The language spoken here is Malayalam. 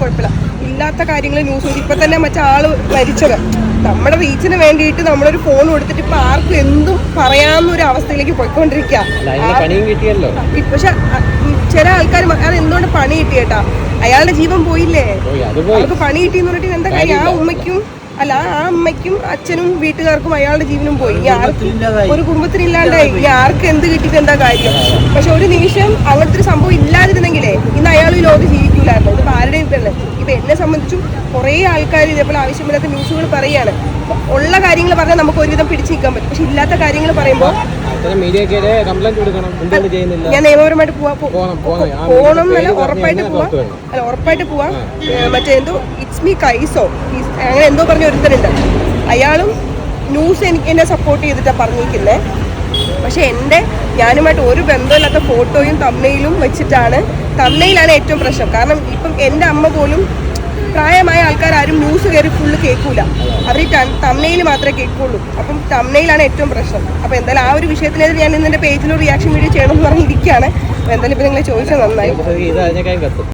കുഴപ്പമില്ല. ഇല്ലാത്ത കാര്യങ്ങൾ ന്യൂസ് വരും. ഇപ്പം തന്നെ മറ്റാൾ മരിച്ചത് നമ്മുടെ റീച്ചിന് വേണ്ടിയിട്ട് നമ്മളൊരു ഫോൺ കൊടുത്തിട്ട് ഇപ്പം ആർക്കും എന്തും പറയാവുന്നൊരു അവസ്ഥയിലേക്ക് പോയിക്കൊണ്ടിരിക്കുക. പക്ഷെ ചില ആൾക്കാർ അത് എന്തുകൊണ്ട് പണി കിട്ടിയേട്ടാ, അയാളുടെ ജീവൻ പോയില്ലേ, അവർക്ക് പണി കിട്ടിയെന്ന് പറഞ്ഞിട്ട് എന്താ കാര്യം? ആ ഉമ്മയ്ക്കും ആ അമ്മയ്ക്കും അച്ഛനും വീട്ടുകാർക്കും അയാളുടെ ജീവനും പോയി. ഒരു കുടുംബത്തിനില്ലാണ്ടായി. ഇനി ആർക്ക് എന്ത് കിട്ടിയിട്ട് എന്താ കാര്യം? പക്ഷെ ഒരു നിമിഷം അങ്ങനത്തെ ഒരു സംഭവം ഇല്ലാതിരുന്നെങ്കിലേ ഇന്ന് അയാൾ ഈ ലോകം ജീവിക്കൂലായിരുന്നു. ഇതിപ്പോൾ ആരുടെയും തന്നെ. ഇപ്പം എന്നെ സംബന്ധിച്ചും കുറേ ആൾക്കാർ ഇതേപോലെ ആവശ്യമില്ലാത്ത ന്യൂസുകൾ പറയുകയാണ്. ഉള്ള കാര്യങ്ങൾ പറഞ്ഞാൽ നമുക്ക് ഒരുവിധം പിടിച്ചു നിൽക്കാൻ പറ്റും. പക്ഷെ ഇല്ലാത്ത കാര്യങ്ങൾ പറയുമ്പോൾ ഞാൻ നിയമപരമായിട്ട് പോകണം എന്നല്ല, ഉറപ്പായിട്ട് പോവാം. മറ്റേ എന്തോ ഇറ്റ്സ് മീ കൈസോ അങ്ങനെ എന്തോ പറഞ്ഞ ഒരുത്തരുണ്ട്. അയാളും ന്യൂസ് എന്നെ സപ്പോർട്ട് ചെയ്തിട്ടാണ് പറഞ്ഞിരിക്കുന്നത്. പക്ഷെ ഞാനുമായിട്ട് ഒരു ബന്ധമില്ലാത്ത ഫോട്ടോയും തമ്മയിലും വെച്ചിട്ടാണ്. തമ്മയിലാണ് ഏറ്റവും പ്രശ്നം. കാരണം ഇപ്പം എൻ്റെ അമ്മ പോലും പ്രായമായ ആൾക്കാരും ന്യൂസ് കയറി ഫുള്ള് കേൾക്കൂല. അവർ തമ്മയിൽ മാത്രമേ കേൾക്കുള്ളൂ. അപ്പം തമ്മയിലാണ് ഏറ്റവും പ്രശ്നം. അപ്പോൾ എന്തായാലും ആ ഒരു വിഷയത്തിനെതിരെ ഞാൻ ഇന്ന് എൻ്റെ പേജിലൊരു റിയാക്ഷൻ വീഡിയോ ചെയ്യണമെന്ന് പറഞ്ഞിരിക്കുകയാണ്. എന്തായാലും ഇപ്പം നിങ്ങളെ ചോദിച്ചാൽ നന്നായി.